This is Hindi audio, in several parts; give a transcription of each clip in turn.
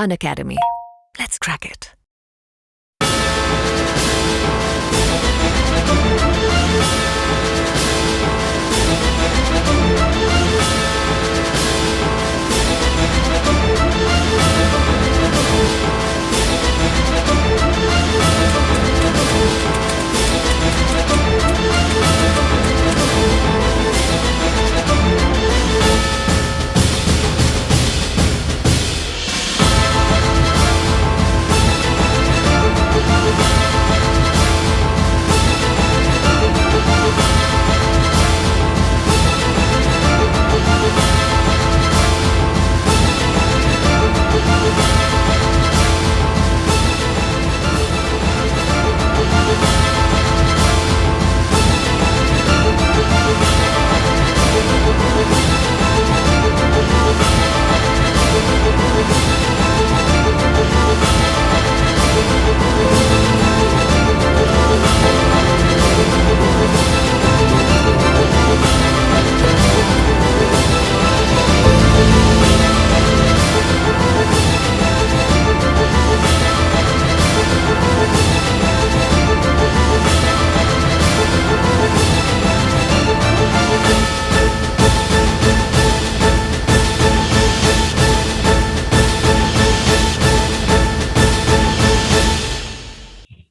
Unacademy. Let's crack it.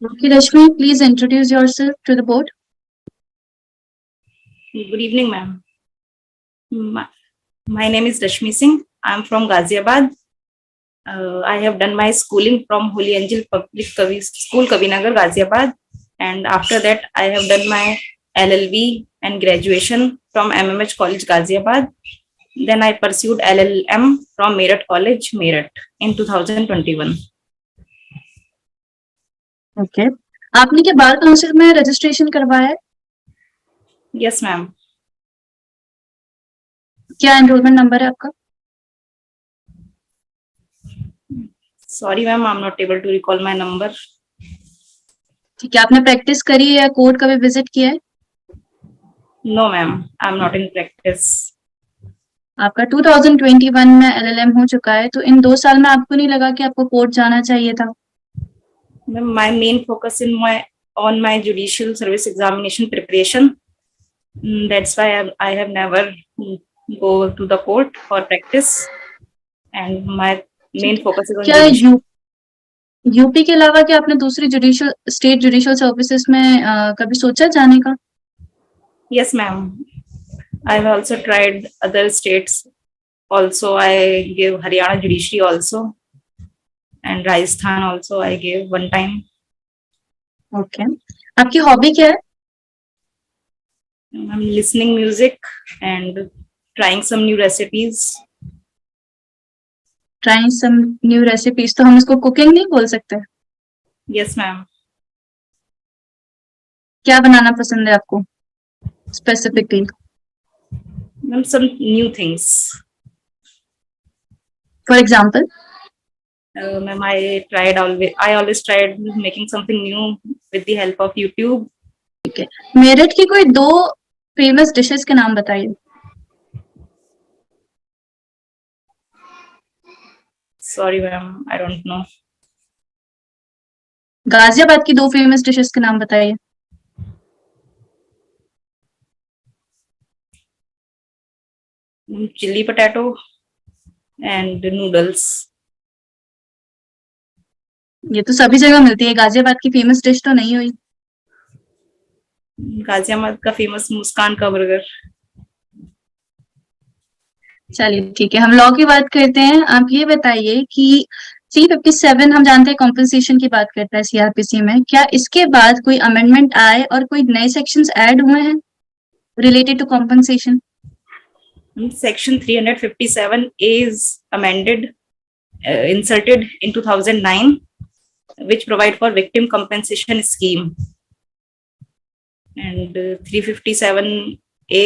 Okay, Rashmi, please introduce yourself to the board. Good evening, ma'am. My name is Rashmi Singh. I'm from Ghaziabad. I have done my schooling from Holy Angel Public School, Kavinagar, Ghaziabad. And after that, I have done my LLB and graduation from MMH College, Ghaziabad. Then I pursued LLM from Meerut College, Meerut in 2021. Okay. आपने क्या बार काउंसिल में रजिस्ट्रेशन करवाया है? Yes, ma'am. क्या एनरोलमेंट नंबर है आपका? Sorry, ma'am, I'm not able to recall my number. ठीक है, आपने प्रैक्टिस करी है या कोर्ट कभी विजिट किया है? No, ma'am, I'm not in practice. आपका 2021 में LLM हो चुका है, तो इन 2 साल में आपको नहीं लगा कि आपको कोर्ट जाना चाहिए था? My main focus on my judicial service examination preparation. That's why I have never go to the court for practice, and my main focus is on क्या judicial. यूपी के अलावा क्या आपने दूसरी स्टेट जुडिशियल सर्विसेज में कभी सोचा जाने का? Yes, ma'am. I've also tried other states. Also, I gave Haryana judiciary also, and Rajasthan also I gave one time. Okay. आपकी हॉबी क्या है? I'm listening music and trying some new recipes. Trying some new recipes, तो हम इसको कुकिंग नहीं बोल सकते? Yes, ma'am. क्या बनाना पसंद है आपको specifically? Ma'am, some new things. For example? Ma'am, I always tried making something new with the help of YouTube. ठीक है, मेरठ की कोई 2 फेमस डिशेस के नाम बताइए. Sorry, ma'am, I don't know. Ghaziabad की 2 फेमस डिशेस के नाम बताइए. Chili potato and noodles. ये तो सभी जगह मिलती है, गाजियाबाद की फेमस डिश तो नहीं हुई. गाजियाबाद का फेमस मुस्कान का बर्गर. चलिए ठीक है, हम लॉ की बात करते हैं. आप ये बताइए कि 357 हम जानते हैं कॉम्पनसेशन की बात करता है सीआरपीसी में, क्या इसके बाद कोई अमेंडमेंट आए और कोई नए सेक्शंस ऐड हुए हैं related to compensation? Section 357A is amended, inserted in 2009, which provide for victim compensation scheme. And 357A,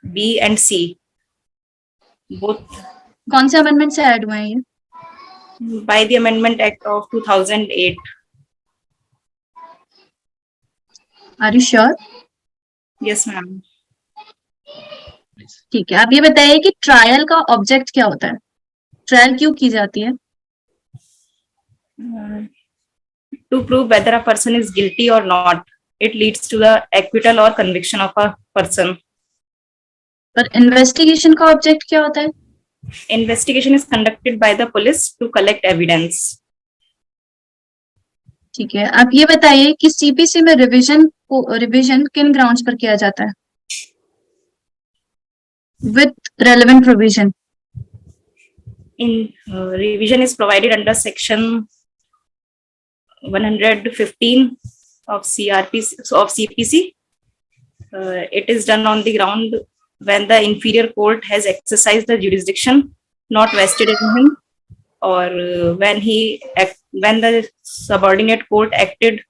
B and C both. कौन से अमेंडमेंट से ऐड हुए हैं ये? By the Amendment Act of 2008. Are you sure? Yes, ma'am. ठीक है, आप ये बताइए कि ट्रायल का ऑब्जेक्ट क्या होता है? ट्रायल क्यों की जाती है? To prove whether a person is guilty or not. It leads to the acquittal or conviction of a person. पर इन्वेस्टिगेशन का ऑब्जेक्ट क्या होता है? Investigation is conducted by the police to collect evidence. ठीक है, आप ये बताइए कि सीपीसी में रिवीजन किन ग्राउंड्स पर किया जाता है? With relevant provision. In revision is provided under section 115 of CPC. It is done on the ground when the inferior court has exercised the jurisdiction not vested in him, or when the subordinate court acted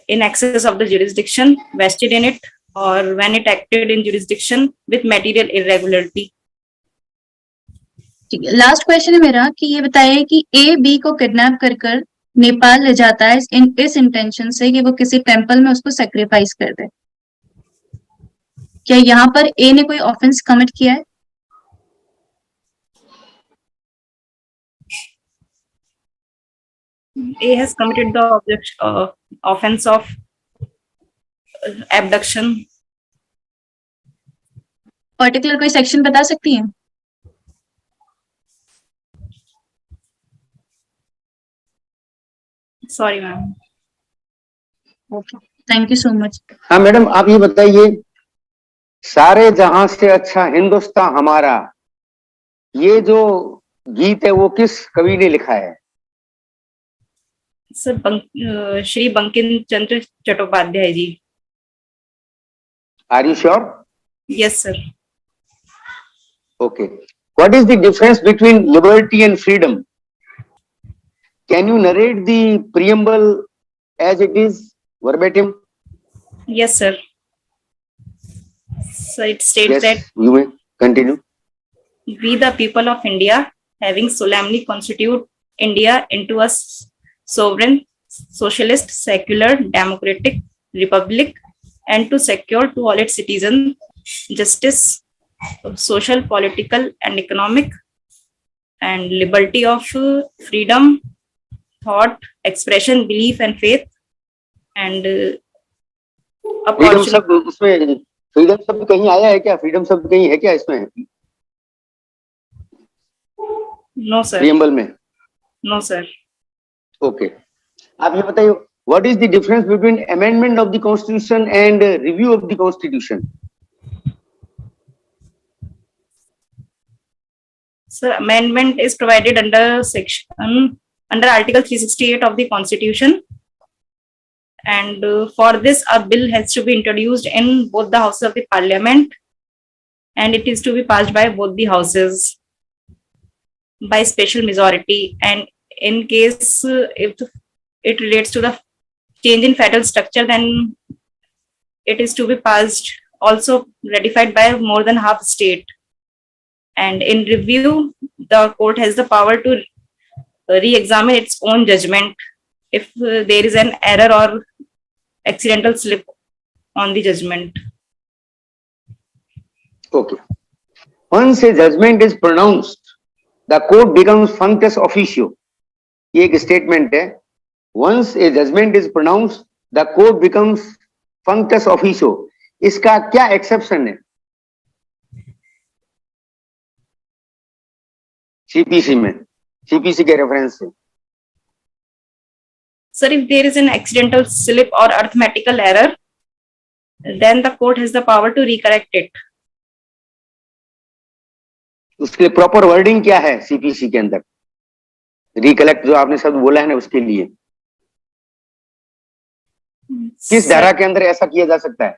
in excess of the jurisdiction vested in it, or when it acted in jurisdiction with material irregularity. ठीक है, लास्ट क्वेश्चन है मेरा कि ये बताइए कि ए बी को किडनैप कर कर नेपाल ले जाता है इस इंटेंशन से कि वो किसी टेम्पल में उसको सेक्रीफाइस कर दे. क्या यहाँ पर ए ने कोई ऑफेंस कमिट किया है? A has committed the offense of abduction. Particular कोई सेक्शन बता सकती हैं? Sorry, ma'am. Okay, thank you so much. हाँ मैडम, आप ये बताइए, सारे जहां से अच्छा हिंदुस्तान हमारा, ये जो गीत है वो किस कवि ने लिखा है? Sir Shri Bankim Chandra Chattopadhyay ji. Are you sure? Yes, sir. Okay. What is the difference between liberty and freedom? Can you narrate the preamble as it is verbatim? Yes, sir. So it states Yes, that you may continue. we, the people of India, having solemnly constituted India into a sovereign, socialist, secular, democratic republic, and to secure to all its citizens justice, social, political, and economic, and liberty of freedom, thought, expression, belief, and faith, and freedom opportunity. शब्द उसमें, फ्रीडम शब्द कहीं आया है क्या? फ्रीडम शब्द कहीं है क्या इसमें No, sir. प्रियम्बल में? No, sir. ओके, आप ये बताइए, what is the difference between amendment of the constitution and review of the constitution? So amendment is provided under Article 368 of the Constitution, and for this a bill has to be introduced in both the houses of the Parliament, and it is to be passed by both the houses by special majority. And in case if it relates to the change in federal structure, then it is to be passed also ratified by more than half state. And in review, the court has the power to re-examine its own judgment if there is an error or accidental slip on the judgment. Okay. Once a judgment is pronounced, the court becomes functus officio. ये एक स्टेटमेंट है. Once a judgment is pronounced, the court becomes functus officio. इसका क्या एक्सेप्शन है सीपीसी में, सीपीसी के रेफरेंस से? Sir, if there is an accidental slip or arithmetical error, then the court has the power to recorrect it. उसके लिए प्रॉपर वर्डिंग क्या है सीपीसी के अंदर? रिकलेक्ट जो आपने शब्द बोला है ना, उसके लिए किस धारा के अंदर ऐसा किया जा सकता है?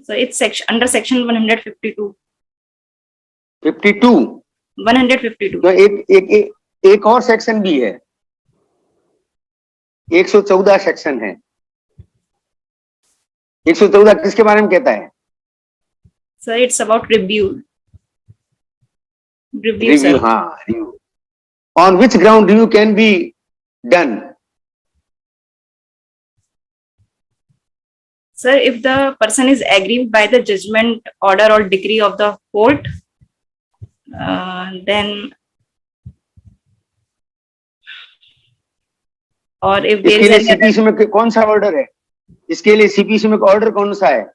So it's under section 152. 52? 152. तो एक और सेक्शन भी है, 114 सेक्शन है. 114 किसके बारे में कहता है? So it's about review. Review, Review, sir. हाँ, review. On which ground review can be done? Sir, if the person is aggrieved by the judgment, order, or decree of the court, then or if there इसके is लिए any other, सीपीसी में कौन सा ऑर्डर है? इसके लिए सीपीसी में ऑर्डर कौन सा है?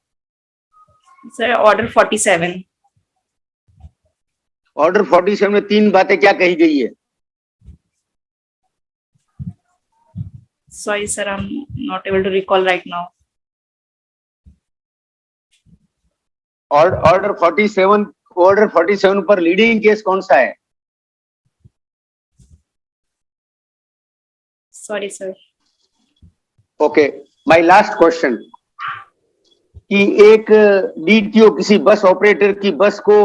sir, order 47. ऑर्डर 47 में 3 बातें क्या कही गई है? Sorry, sir, I'm not able to recall right now. Order 47 पर लीडिंग केस कौन सा है? Sorry, sir. Okay, my last question कि एक डीटीओ किसी बस ऑपरेटर की बस को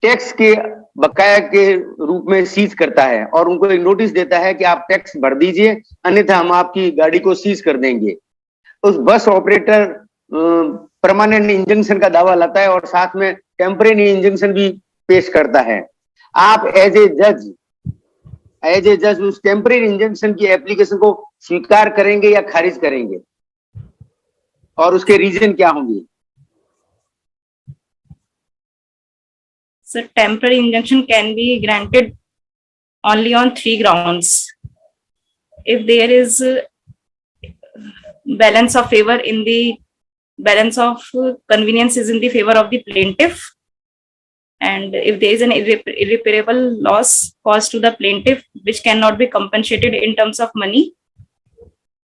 टैक्स के बकाया के रूप में सीज करता है और उनको एक नोटिस देता है कि आप टैक्स भर दीजिए, अन्यथा हम आपकी गाड़ी को सीज कर देंगे। उस बस ऑपरेटर परमानेंट इंजंक्शन का दावा लाता है और साथ में टेम्परेरी इंजंक्शन भी पेश करता है। आप एज ए जज उस टेम्परेरी इंजंक्शन की एप्लीकेशन को स्वीकार करेंगे या खारिज करेंगे, और उसके रीजन क्या होंगे? So temporary injunction can be granted only on 3 grounds. If there is balance of favor in the balance of convenience is in the favor of the plaintiff, and if there is an irreparable loss caused to the plaintiff which cannot be compensated in terms of money,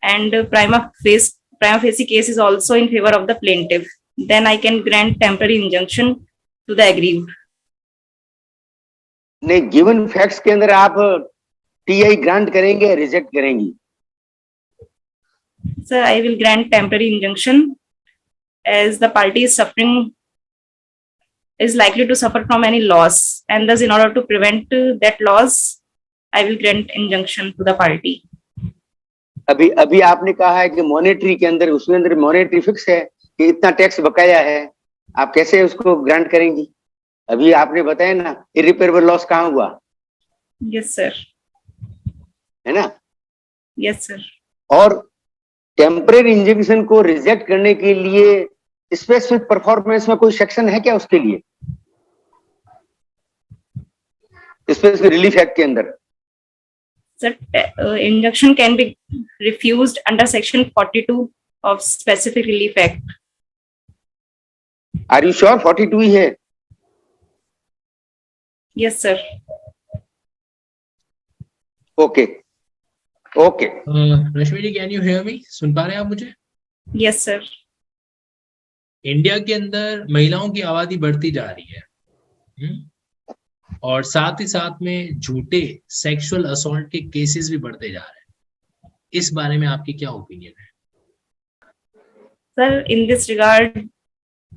and prima facie case is also in favor of the plaintiff, then I can grant temporary injunction to the aggrieved. नहीं, गिवन फैक्ट्स के अंदर आप टीआई ग्रांट करेंगे या रिजेक्ट करेंगी? Sir, I will grant temporary injunction as the party is likely to suffer from any loss, and thus in order to prevent that loss, I will grant injunction to the party. अभी आपने कहा है कि मॉनेटरी के अंदर, उसके अंदर मॉनेटरी फिक्स है कि इतना टैक्स बकाया है, आप कैसे उसको ग्रांट करेंगी? अभी आपने बताया ना, इरिपेरेबल लॉस कहाँ हुआ? Yes, sir. है ना? Yes, sir. और टेम्परेरी इंजंक्शन को रिजेक्ट करने के लिए स्पेसिफिक परफॉर्मेंस में कोई सेक्शन है क्या उसके लिए? स्पेसिफिक रिलीफ एक्ट के अंदर? Sir, injunction can be refused under section 42 of specific relief act. Are you sure 42 ही है? Yes, sir. Okay okay. Rashmi ji, can you hear me? सुन पा रहे हैं आप मुझे? Yes, sir. इंडिया के अंदर महिलाओं की आबादी बढ़ती जा रही है, और साथ ही साथ में झूठे सेक्सुअल असॉल्ट के केसेस भी बढ़ते जा रहे हैं। इस बारे में आपकी क्या ओपिनियन है? Sir, in this regard,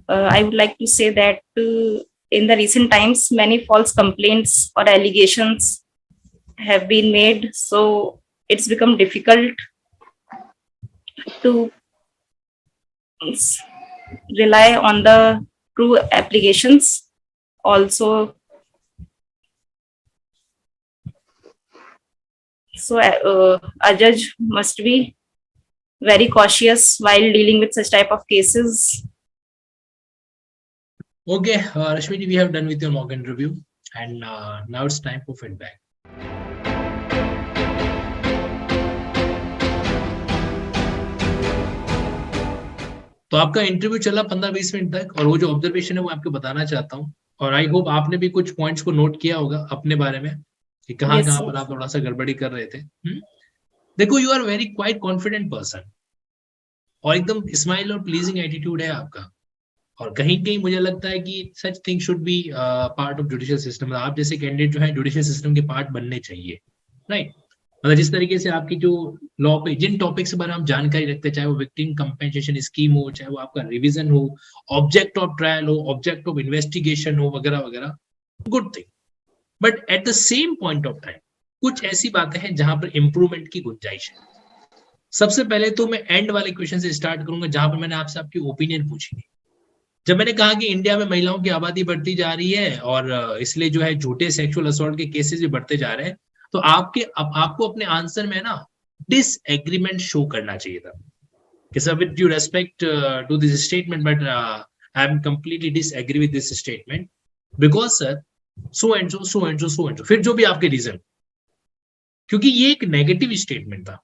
I would like to say that in the recent times, many false complaints or allegations have been made, so it's become difficult to rely on the true applications. Also, so a judge must be very cautious while dealing with such type of cases. Okay, Rashmi ji, we have done with your mock interview, and now it's time for feedback. तो आपका इंटरव्यू चला 15-20 मिनट तक, और वो जो ऑब्जर्वेशन है वो आपको बताना चाहता हूँ, और आई होप आपने भी कुछ पॉइंट्स को नोट किया होगा अपने बारे में कि कहाँ Yes, कहाँ sir. पर आप थोड़ा सा गड़बड़ी कर रहे थे। देखो, you are very quite confident person, और एकदम स्माइल और प्लीजिंग एटीट्यूड है आपका, और कहीं कहीं मुझे लगता है कि such thing should be part of judicial system. आप जैसे कैंडिडेट जो है जुडिशियल सिस्टम के पार्ट बनने चाहिए, राइट? मतलब जिस तरीके से आपकी जो लॉ पे जिन टॉपिक्स के बारे में आप जानकारी रखते हैं, चाहे वो विक्टिम कंपेंसेशन स्कीम हो, चाहे वो आपका रिवीजन हो, ऑब्जेक्ट ऑफ ट्रायल हो, ऑब्जेक्ट ऑफ इन्वेस्टिगेशन हो, वगैरह वगैरह, good thing. But at the same point of time कुछ ऐसी बातें हैं जहां पर इंप्रूवमेंट की गुंजाइश है। सबसे पहले तो मैं एंड वाले क्वेश्चन से स्टार्ट करूंगा, जहां पर मैंने आपसे आपकी ओपिनियन पूछी। जब मैंने कहा कि इंडिया में महिलाओं की आबादी बढ़ती जा रही है और इसलिए जो है झूठे सेक्सुअल असॉल्ट के केसेस भी बढ़ते जा रहे हैं, तो आपको अपने आंसर में ना डिसएग्रीमेंट शो करना चाहिए था कि sir, with due respect to this statement, but I am completely disagree with this statement because sir so and so so and so so and so, फिर जो भी आपके रीजन, क्योंकि ये एक नेगेटिव स्टेटमेंट था,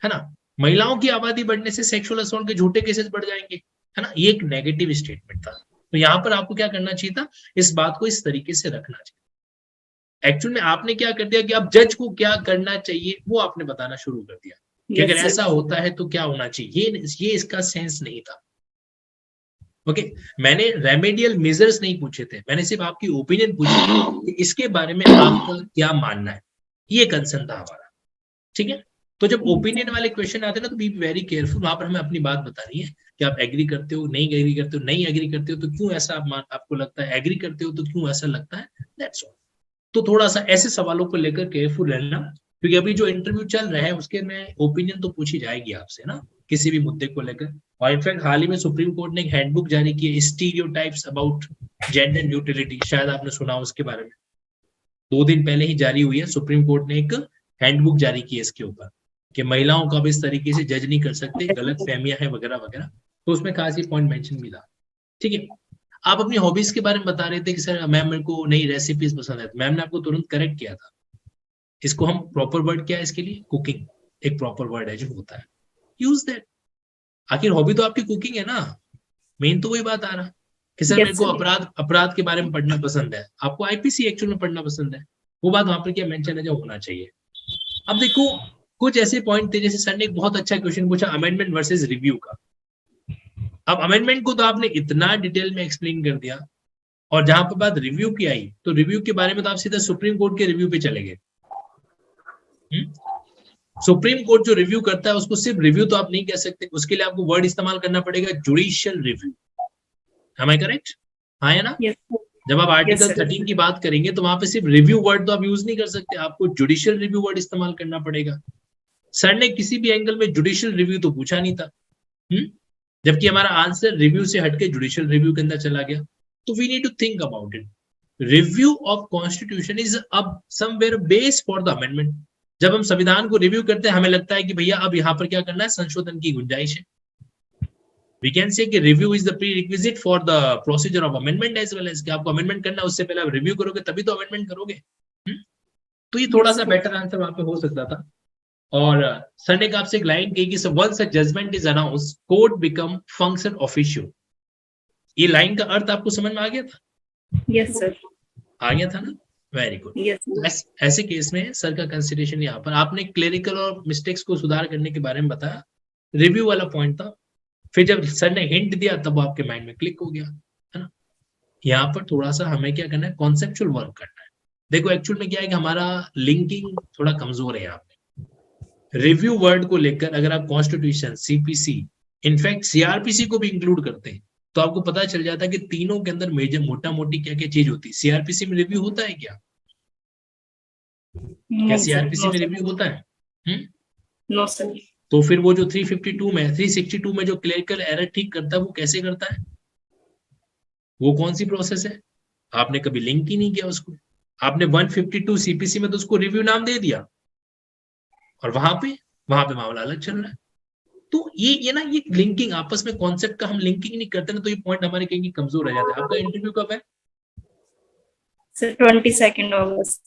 है ना। महिलाओं की आबादी बढ़ने से सेक्सुअल असॉल्ट के झूठे केसेस बढ़ जाएंगे, है ना। ये एक नेगेटिव स्टेटमेंट था। तो यहाँ पर आपको क्या करना चाहिए था, इस बात को इस तरीके से रखना चाहिए। एक्चुअल में आपने क्या कर दिया कि अब जज को क्या करना चाहिए वो आपने बताना शुरू कर दिया कि Yes, अगर sir. ऐसा होता है तो क्या होना चाहिए। ये इसका सेंस नहीं था। ओके, मैंने रेमेडियल मेजर्स नहीं पूछे थे, मैंने सिर्फ आपकी ओपिनियन पूछी कि इसके बारे में आपका क्या मानना है, ये कंसर्न था हमारा। ठीक है, तो जब ओपिनियन वाले क्वेश्चन आते हैं ना तो बी वेरी केयरफुल, वहां पर हमें अपनी बात बतानी है कि आप एग्री करते हो, नहीं एग्री करते हो, नहीं एग्री करते हो तो क्यों ऐसा आपको लगता है, एग्री करते हो तो क्यों ऐसा लगता है, दैट्स ऑल। तो थोड़ा सा ऐसे सवालों को लेकर केयरफुल रहना, क्योंकि अभी जो इंटरव्यू चल रहे हैं उसके में ओपिनियन तो पूछी जाएगी आपसे ना किसी भी मुद्दे को लेकर। और इनफैक्ट हाल ही में सुप्रीम कोर्ट ने एक हैंडबुक जारी की है, स्टीरियोटाइप्स अबाउट जेंडर न्यूट्रलिटी, शायद आपने सुना उसके बारे में। 2 दिन पहले ही जारी हुई है, सुप्रीम कोर्ट ने एक हैंडबुक जारी की है इसके ऊपर कि महिलाओं को अब इस तरीके से जज नहीं कर सकते, गलत फहमियां हैं वगैरह वगैरह। तो उसमें खास ये पॉइंट मेंशन भी था। ठीक है, आप अपनी हॉबीज के बारे में बता रहे थे कि सर मैम मेरे को नई रेसिपीज पसंद है, मैम ने आपको तुरंत करेक्ट किया था। इसको हम प्रॉपर वर्ड क्या है इसके लिए, कुकिंग एक प्रॉपर वर्ड है जो होता है, यूज दैट। आखिर हॉबी तो आपकी कुकिंग है ना, मेन तो वही बात आ रहा कि सर Yes, मेरे को sir. अपराध के बारे में पढ़ना पसंद है, आपको आईपीसी एक्चुअल में पढ़ना पसंद है, वो बात वहां पर क्या मेंशन है जो होना चाहिए। अब देखो कुछ ऐसे पॉइंट थे, जैसे सर ने एक बहुत अच्छा क्वेश्चन पूछा अमेंडमेंट वर्सेस रिव्यू का। अब अमेंडमेंट को तो आपने इतना डिटेल में एक्सप्लेन कर दिया, और जहां पर बात रिव्यू की आई तो रिव्यू के बारे में तो आप सीधा सुप्रीम कोर्ट के रिव्यू पे चले गए। सुप्रीम कोर्ट जो रिव्यू करता है उसको सिर्फ रिव्यू तो आप नहीं कह सकते, उसके लिए आपको वर्ड इस्तेमाल करना पड़ेगा judicial review. Am I correct? हाँ या ना? Yes, sir. जब आप आर्टिकल Yes, sir. 13 की बात करेंगे तो वहां पे सिर्फ रिव्यू वर्ड तो आप यूज नहीं कर सकते, आपको जुडिशियल रिव्यू वर्ड इस्तेमाल करना पड़ेगा। सर ने किसी भी एंगल में जुडिशियल रिव्यू तो पूछा नहीं था, जबकि हमारा आंसर रिव्यू से हटके जुडिशियल रिव्यू के अंदर चला गया। तो we need to think about it. Review of constitution is अब somewhere base for the amendment. जब हम संविधान को रिव्यू करते हैं हमें लगता है कि भैया अब यहाँ पर क्या करना है, संशोधन की गुंजाइश है। We can say कि review is the prerequisite for the procedure of amendment as well as कि आपको अमेंडमेंट करना है, उससे पहले आप रिव्यू करोगे तभी तो अमेंडमेंट करोगे। तो ये थोड़ा सा बेटर आंसर वहां पे हो सकता था। और सर ने आपसे एक लाइन कही कि once a judgment is announced, court become function officio। ये लाइन का अर्थ आपको समझ में आ गया था? Yes, sir. आ गया था ना, वेरी गुड। Yes, sir. ऐसे केस में सर का कंसिडरेशन यहाँ पर आपने क्लेरिकल और मिस्टेक्स को सुधार करने के बारे में बताया, रिव्यू वाला पॉइंट था। फिर जब सर ने हिंट दिया तब वो आपके माइंड में क्लिक हो गया, है ना। यहाँ पर थोड़ा सा हमें क्या करना है, कॉन्सेप्चुअल वर्क करना है। देखो एक्चुअल में क्या है कि हमारा लिंकिंग थोड़ा कमजोर है यहाँ पे। रिव्यू वर्ड को लेकर अगर आप कॉन्स्टिट्यूशन, सीपीसी, इनफैक्ट सीआरपीसी को भी इंक्लूड करते हैं तो आपको पता चल जाता है कि तीनों के अंदर मेजर मोटा मोटी क्या क्या चीज होती है। सीआरपीसी में रिव्यू होता है क्या? क्या No, sir. सीआरपीसी No, में sir. रिव्यू होता है? No, sir. तो फिर वो जो 352 में 362 में जो क्लेरिकल एरर ठीक करता है वो कैसे करता है, वो कौन सी प्रोसेस है? आपने कभी लिंक ही नहीं किया उसको। आपने 152 सीपीसी में तो उसको रिव्यू नाम दे दिया और वहां पे मामला अलग चल रहा है। तो ये ना ये लिंकिंग आपस में कॉन्सेप्ट का हम लिंकिंग नहीं करते ना, तो ये पॉइंट हमारे कहीं कमजोर रह जाता है। आपका इंटरव्यू कब है? Sir, 22nd August.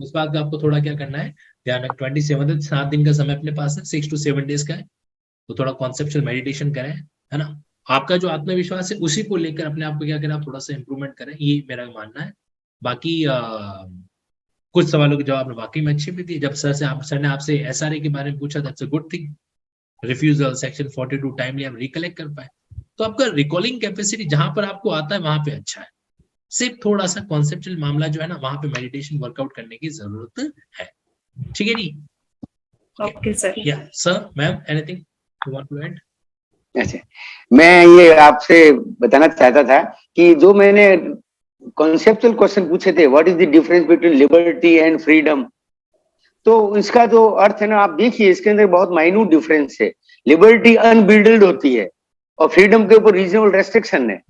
उस बात का आपको थोड़ा क्या करना है, ध्यान रख। 27 7 दिन का समय अपने पास है, 6 to 7 days का है। तो थोड़ा कॉन्सेप्चुअल मेडिटेशन करें, है ना। आपका जो आत्मविश्वास है उसी को लेकर अपने आप को क्या करें, आप थोड़ा सा इंप्रूवमेंट करें, ये मेरा मानना है। बाकी कुछ सवालों के जवाब वाकई में अच्छे भी दिए। जब सर ने आपसे एसआरए के बारे में पूछा, that's a good thing. Refusal section 42 timely आप रिकलेक्ट कर पाए, तो आपका रिकॉलिंग कैपेसिटी जहां पर आपको आता है वहां पे अच्छा है। सिर्फ थोड़ा सा कॉन्सेप्चुअल मामला जो है ना, वहां पे मेडिटेशन वर्कआउट करने की जरूरत है। ठीक है जी? Okay, sir. या sir, ma'am, anything you want to add? अच्छा, मैं ये आपसे बताना चाहता था कि जो मैंने कॉन्सेप्चुअल क्वेश्चन पूछे थे, what is the difference between liberty and freedom, तो इसका जो अर्थ है ना, आप देखिए इसके अंदर बहुत माइन्यूट डिफरेंस है। लिबर्टी अनबिल्डड होती है और फ्रीडम के ऊपर रीजनेबल रेस्ट्रिक्शन है।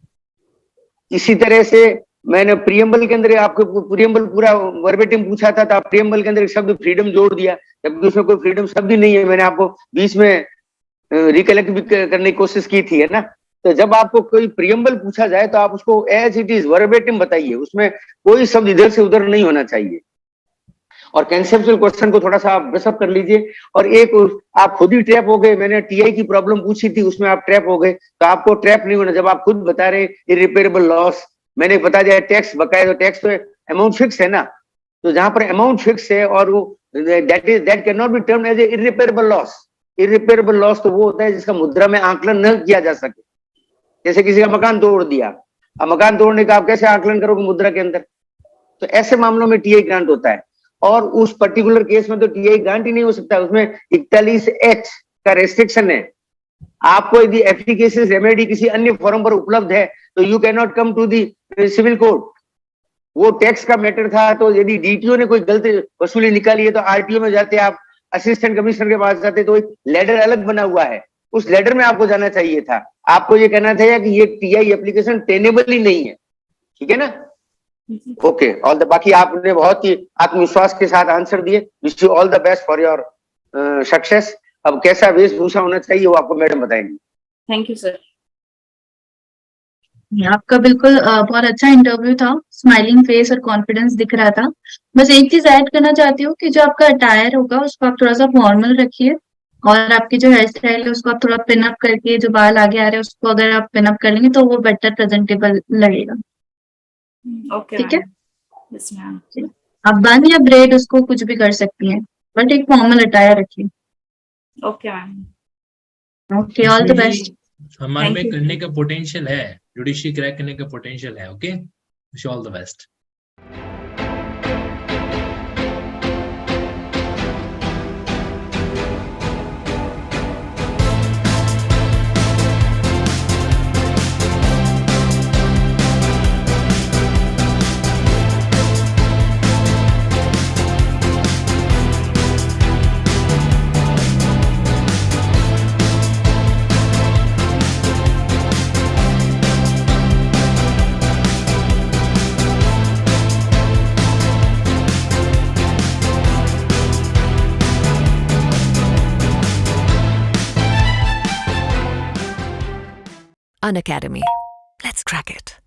इसी तरह से मैंने प्रियम्बल के अंदर आपको प्रियम्बल पूरा वर्बेटिम पूछा था, तो आप प्रियम्बल के अंदर एक शब्द फ्रीडम जोड़ दिया, जबकि उसमें कोई फ्रीडम शब्द ही नहीं है। मैंने आपको बीच में रिकलेक्ट भी करने की कोशिश की थी, है ना। तो जब आपको कोई प्रियम्बल पूछा जाए तो आप उसको एज इट इज वर्बेटिम बताइए, उसमें कोई शब्द इधर से उधर नहीं होना चाहिए। और कंसेप्चुअल क्वेश्चन को थोड़ा सा आप ब्रशअप कर लीजिए। और एक आप खुद ही ट्रैप हो गए, मैंने टीआई की प्रॉब्लम पूछी थी उसमें आप ट्रैप हो गए, तो आपको ट्रैप नहीं होना। जब आप खुद बता रहे इरिपेरेबल लॉस, मैंने बता दिया टैक्स बकाया, तो टैक्स तो अमाउंट फिक्स है ना, तो जहां पर अमाउंट फिक्स है और वो that can not be termed as a irreparable loss. Irreparable loss तो वो होता है जिसका मुद्रा में आकलन न किया जा सके। जैसे किसी का मकान तोड़ दिया, अब मकान तोड़ने का आप कैसे आकलन करोगे मुद्रा के अंदर? तो ऐसे मामलों में टीआई ग्रांट होता है। और उस पर्टिकुलर केस में तो टीआई ग्रांट ही नहीं हो सकता, उसमें 41H का रेस्ट्रिक्शन है। आपको यदि एप्लीकेशन रेमेडी किसी अन्य फॉर्म पर उपलब्ध है तो you can not come to the civil court. वो टैक्स का मैटर था, तो यदि डीटीओ ने कोई गलत वसूली निकाली है तो आरटीओ में जाते, आप असिस्टेंट कमिश्नर के पास जाते, तो एक लेडर अलग बना हुआ है, उस लेडर में आपको जाना चाहिए था। आपको ये कहना चाहिए कि ये टीआई एप्लीकेशन टेनेबल ही नहीं है, ठीक है ना? ओके, ऑल द, बाकी आपने बहुत ही आत्मविश्वास के साथ आंसर दिए। Wish you all the best for your success. अब कैसा वेशभूषा होना चाहिए वो आपको मैडम बताएंगे। Thank you sir. आपका बिल्कुल बहुत अच्छा इंटरव्यू था, स्माइलिंग फेस और कॉन्फिडेंस दिख रहा था। बस एक चीज ऐड करना चाहती हूँ कि जो आपका अटायर होगा उसको आप थोड़ा सा फॉर्मल रखिए, और आपकी जो हेयर स्टाइल है उसको आप थोड़ा पिन अप करके, जो बाल आगे आ रहे हैं उसको अगर आप पिन अप कर लेंगे तो वो बेटर प्रेजेंटेबल लगेगा। ओके ठीक है, यस मैम। आप बन या ब्रेड उसको कुछ भी कर सकती हैं, बट एक फॉर्मल अटायर रखिए। Okay ma'am. Okay, all the best. हमारे Thank में you. करने का पोटेंशियल है, जुडिशरी क्रैक करने का पोटेंशियल है। Okay, wish all the best. Unacademy. Let's crack it.